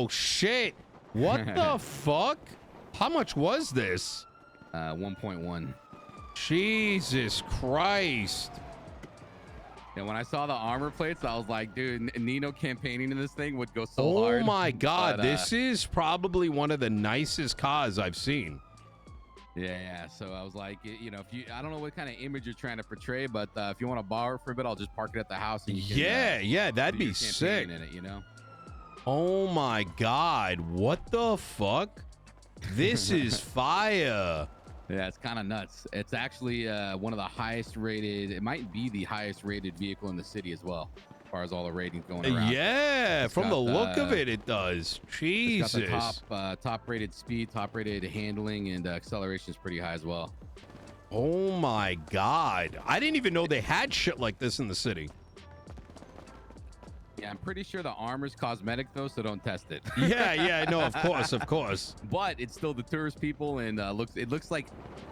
Oh shit! What the fuck? How much was this? 1.1. Jesus Christ! And when I saw the armor plates, I was like, dude, Nino campaigning in this thing would go so Oh hard. my god, But, this is probably one of the nicest cars I've seen. Yeah. So I was like, you know, I don't know what kind of image you're trying to portray, but if you want to borrow it for a bit, I'll just park it at the house. And you can, Yeah, that'd do be your sick. campaign in it, you know. Oh my god, what the fuck? This is fire. Yeah, it's kind of nuts. It's actually one of the highest rated. It might be the highest rated vehicle in the city as well, as far as all the ratings going around. Yeah, It's from the got look of it, it does. Jesus. It's got the top rated speed, top rated handling, and acceleration is pretty high as well. Oh my god. I didn't even know they had shit like this in the city. Yeah, I'm pretty sure the armor's cosmetic though, so don't test it. Yeah, no, of course. But it still deters people, and it looks like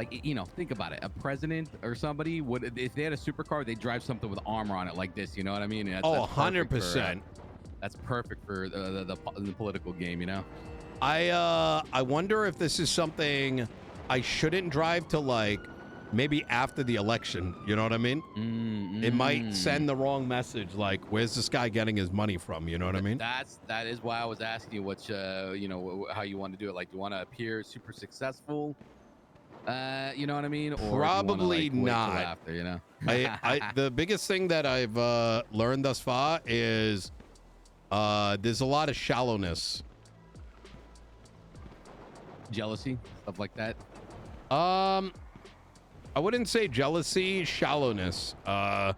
you know, think about it. A president or somebody would, if they had a supercar, they'd drive something with armor on it like this. You know what I mean? And Oh, that's 100%. That's perfect for the political game. You know. I wonder if this is something I shouldn't drive to, like, maybe after the election. You know what I mean? It might send the wrong message. Like, where's this guy getting his money from? You know what I mean? That is why I was asking you which you know, how you want to do it. Like, do you want to appear super successful? You know what I mean? Or Probably do you wanna, like, wait till not. after, you know. The biggest thing that I've learned thus far is there's a lot of shallowness. Jealousy, stuff like that. I wouldn't say jealousy, shallowness. A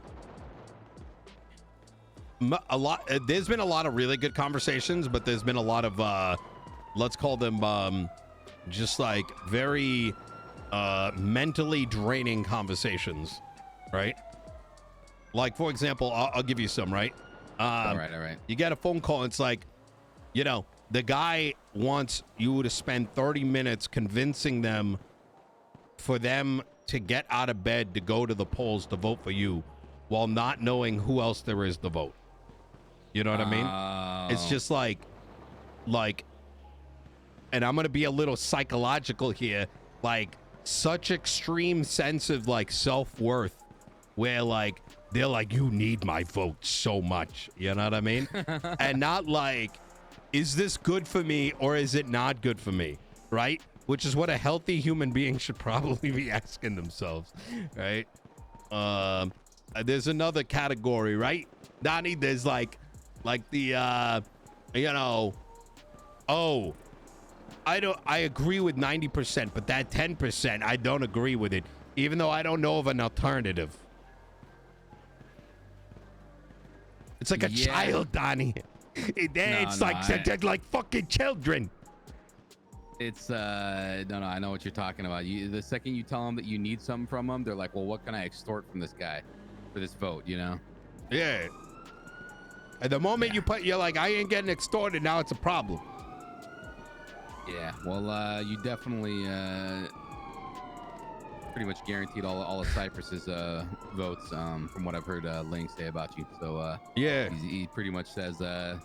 lot. There's been a lot of really good conversations, but there's been a lot of let's call them just like very mentally draining conversations, right? Like, for example, I'll give you some, right? All right. You get a phone call. It's like, you know, the guy wants you to spend 30 minutes convincing them for them to get out of bed to go to the polls to vote for you while not knowing who else there is to vote. You know what I mean? It's just like, and I'm going to be a little psychological here, like such extreme sense of like self-worth where like, they're like, you need my vote so much. You know what I mean? And not like, is this good for me or is it not good for me? Right? Which is what a healthy human being should probably be asking themselves, right? There's another category, right, Donnie? There's like the, you know, oh, I agree with 90%, but that 10%, I don't agree with it, even though I don't know of an alternative. It's like a child, Donnie. It's like fucking children. It's no, I know what you're talking about. The second you tell them that you need something from them, they're like, well, what can I extort from this guy for this vote, you know? Yeah. At the moment you're like, I ain't getting extorted, now it's a problem. Yeah, well, you definitely pretty much guaranteed all of Cyprus's votes, from what I've heard Lang say about you. So yeah, he pretty much says no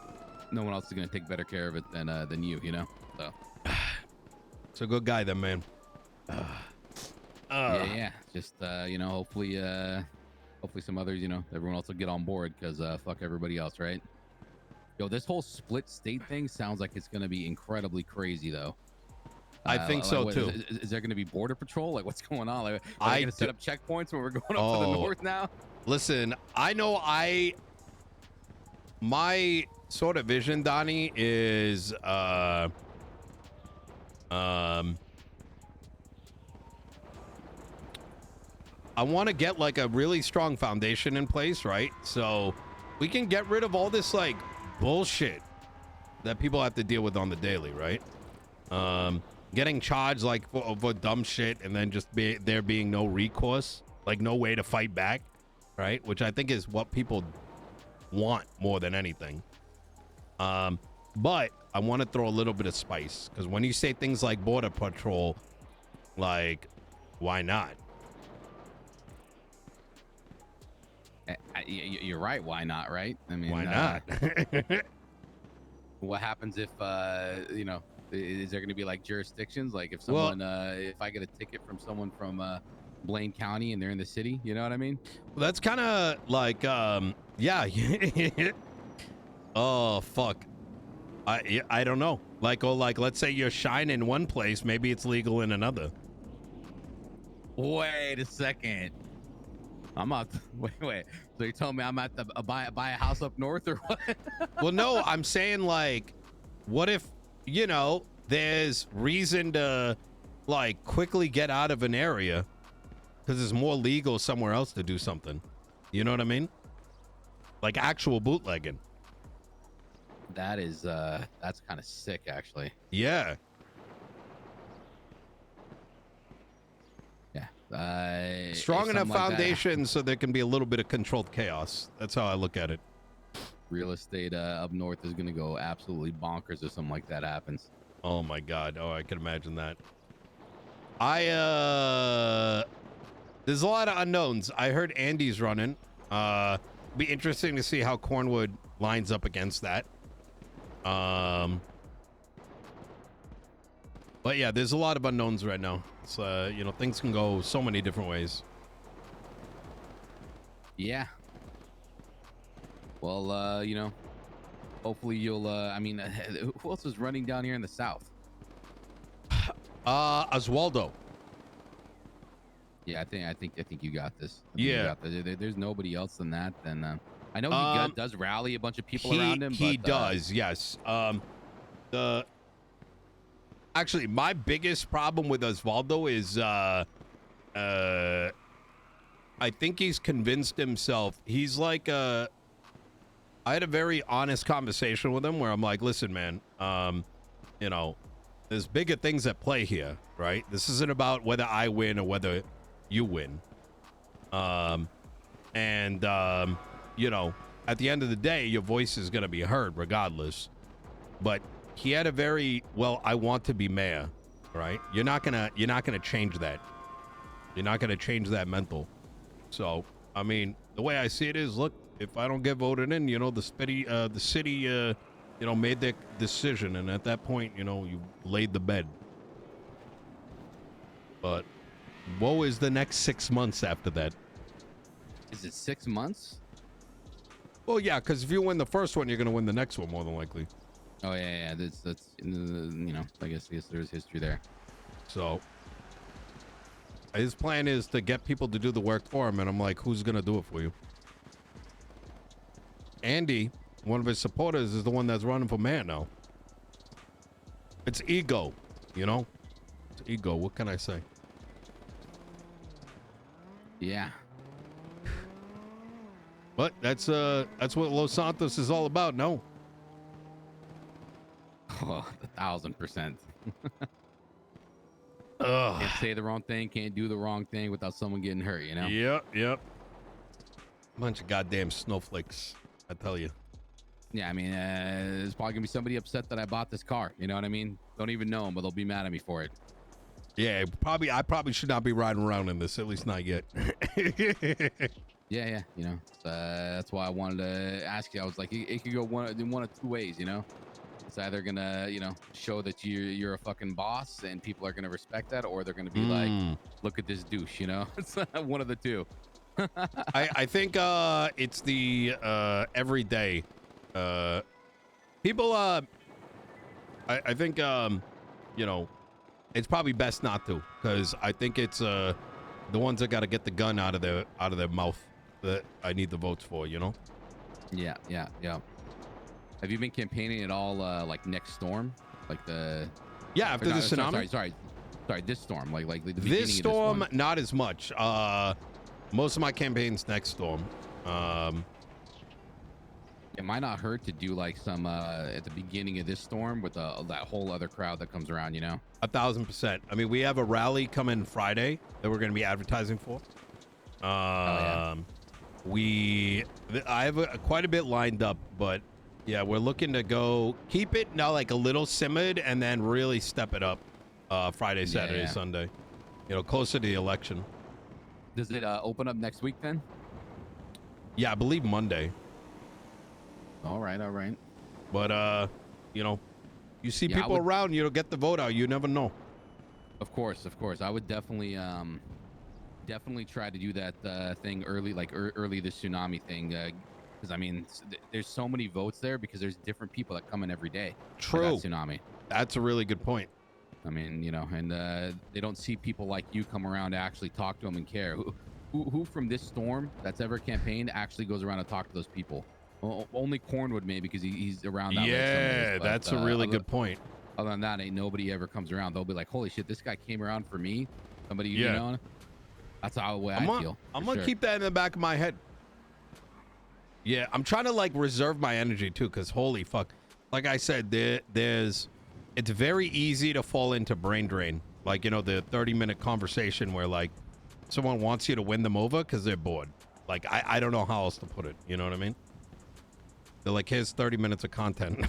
one else is gonna take better care of it than you know. So it's a good guy, then, man. Yeah. Just you know, hopefully some others, you know, everyone else will get on board because fuck everybody else, right? Yo, this whole split state thing sounds like it's gonna be incredibly crazy, though. I think so too. Is there gonna be border patrol? Like, what's going on? Like, are they gonna set up checkpoints when we're going up to the north now? Listen, I know my sort of vision, Donnie, is I want to get like a really strong foundation in place, right? So we can get rid of all this like bullshit that people have to deal with on the daily, right? Getting charged like for dumb shit and then just there being no recourse, like no way to fight back, right? Which I think is what people want more than anything. But I want to throw a little bit of spice, because when you say things like border patrol, like, why not? You're right. Why not? Right? I mean, why not? What happens if is there going to be like jurisdictions, like if Well, someone if I get a ticket from someone from Blaine County and they're in the city, you know what I mean? that's kind of like, yeah. Oh, fuck. I don't know. Like, oh, like, let's say you're shying in one place, maybe it's legal in another. Wait a second. I'm out. Wait. So you're telling me I'm at the buy a house up north or what? Well, no, I'm saying, like, what if, there's reason to, like, quickly get out of an area because it's more legal somewhere else to do something. You know what I mean? Like actual bootlegging. That's kind of sick, actually. Yeah. Yeah. Strong enough like foundation so there can be a little bit of controlled chaos. That's how I look at it. Real estate up north is gonna go absolutely bonkers if something like that happens. Oh my god. Oh, I can imagine that. There's a lot of unknowns. I heard Andy's running. Be interesting to see how Cornwood lines up against that. But yeah, there's a lot of unknowns right now. It's things can go so many different ways. Yeah. Well, hopefully you'll who else is running down here in the south? Oswaldo. Yeah, I think you got this. Yeah. There's nobody else than that. Then I know he does rally a bunch of people around him. He does, yes. Actually, my biggest problem with Osvaldo is I think he's convinced himself. He's like I had a very honest conversation with him where I'm like, listen, man, there's bigger things at play here, right? This isn't about whether I win or whether you win. At the end of the day, your voice is going to be heard regardless. But he had a very, I want to be mayor, right? You're not going to change that. You're not going to change that mental. So, I mean, the way I see it is, look, if I don't get voted in, the city, made their decision. And at that point, you laid the bed. But woe is the next 6 months after that. Is it 6 months? Well, yeah, because if you win the first one, you're going to win the next one more than likely. Oh, yeah. That's I guess there's history there. So his plan is to get people to do the work for him. And I'm like, who's going to do it for you? Andy, one of his supporters, is the one that's running for mayor now. It's ego, It's ego. What can I say? Yeah. But that's what Los Santos is all about, no? Oh, 1,000%. Ugh. Can't say the wrong thing, can't do the wrong thing without someone getting hurt, Yep. Bunch of goddamn snowflakes, I tell you. Yeah, I mean, there's probably gonna be somebody upset that I bought this car. You know what I mean? Don't even know them, but they'll be mad at me for it. Yeah, I probably should not be riding around in this, at least not yet. Yeah. That's why I wanted to ask you. I was like, it could go one of two ways. It's either gonna, show that you're a fucking boss and people are gonna respect that, or they're gonna be like, look at this douche. It's one of the two. I think it's the everyday people. I think it's probably best not to, because I think it's the ones that got to get the gun out of their mouth that I need the votes for. Yeah. Have you been campaigning at all, like next storm, like the? Yeah, after the tsunami. Sorry. This storm, like the this storm, of this one. not as much. Most of my campaigns next storm. It might not hurt to do like some at the beginning of this storm with that whole other crowd that comes around. 1,000%. I mean, we have a rally coming Friday that we're going to be advertising for. I have quite a bit lined up, but yeah, we're looking to keep it now like a little simmered and then really step it up Friday, Saturday, Sunday, closer to the election. Does it open up next week then? Yeah, I believe Monday. All right. But You know, you see Yeah, I people would- around, you don't get the vote out. You never know. Of course. I would definitely try to do that thing early, like early the tsunami thing, because I mean, there's so many votes there because there's different people that come in every day. For that True. tsunami. That's a really good point. I mean, you know, and they don't see people like you come around to actually talk to them and care. Who from this storm that's ever campaigned actually goes around and talk to those people? Well, only Cornwood maybe because he's around that way some Yeah, days, but, that's a really good point. Other than that, ain't nobody ever comes around. They'll be like, holy shit, this guy came around for me. Somebody, you Yeah. know, that's how the way I feel. I'm for gonna sure. keep that in the back of my head. Yeah, I'm trying to like reserve my energy too, because holy fuck, like I said, it's very easy to fall into brain drain. Like, you know, the 30-minute conversation where like someone wants you to win them over because they're bored. Like, I don't know how else to put it. You know what I mean? They're like, here's 30 minutes of content.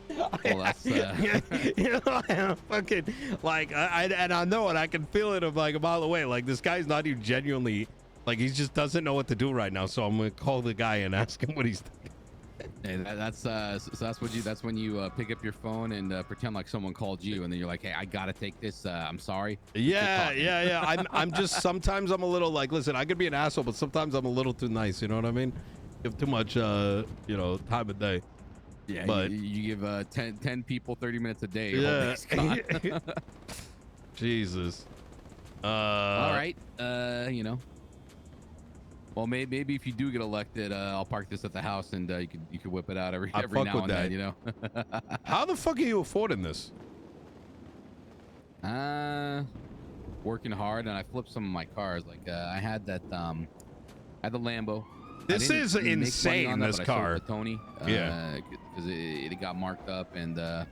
Well, that's You know, fucking like I know it. I can feel it of like a mile away. Like, this guy's not even genuinely, like, he just doesn't know what to do right now. So I'm gonna call the guy and ask him what he's thinking. Hey, that's when you pick up your phone and pretend like someone called you, and then you're like, hey, I gotta take this. I'm sorry. Yeah. I'm just, sometimes I'm a little like, listen, I could be an asshole, but sometimes I'm a little too nice. You know what I mean? Give too much, you know, time of day. Yeah, but you give 10 people 30 minutes a day. yeah. Holy Scott. Jesus. All right. You know. Well, maybe if you do get elected, I'll park this at the house, and you could whip it out every fuck now with and that. then. You know. How the fuck are you affording this? Working hard, and I flipped some of my cars. Like I had that I had the Lambo. This is insane, this but I sold car. it to Tony. Yeah. Because it got marked up, and it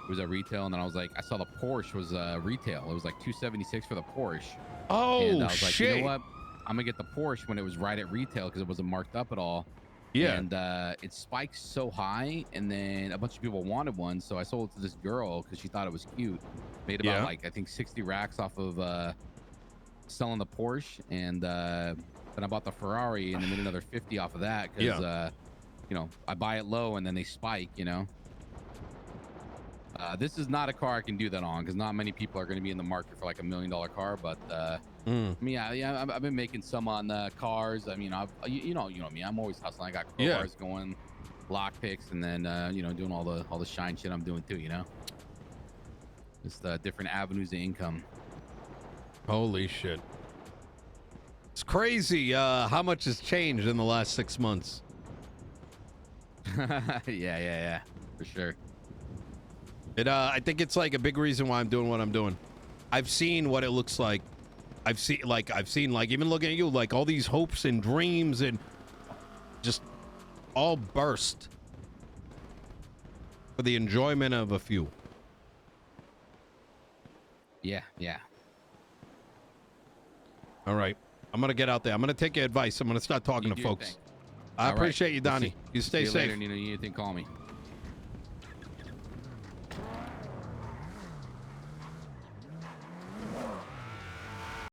was at retail, and then I was like, I saw the Porsche was retail. It was like $276 for the Porsche. Oh, And I was like, shit. you know what? I'm gonna get the Porsche when it was right at retail because it wasn't marked up at all. Yeah. And it spiked so high, and then a bunch of people wanted one, so I sold it to this girl because she thought it was cute. Made about like I think 60 racks off of selling the Porsche, and then I bought the Ferrari, and then made another 50 off of that because you know, I buy it low and then they spike. You know. This is not a car I can do that on because not many people are going to be in the market for like $1 million car. But I mean, yeah, I've been making some on cars. I mean, you know me. I'm always hustling. I got crowbars going, lock picks, and then you know, doing all the shine shit I'm doing too. You know, just different avenues of income. Holy shit. It's crazy how much has changed in the last 6 months. yeah, for sure. I think it's like a big reason why I'm doing what I'm doing. I've seen what it looks like. I've seen like even looking at you, like all these hopes and dreams and just all burst for the enjoyment of a few. Yeah. All right. I'm going to get out there. I'm going to take your advice. I'm going to start talking to folks. I appreciate you, Donnie. You stay See you safe. later, Nino. You need anything, call me.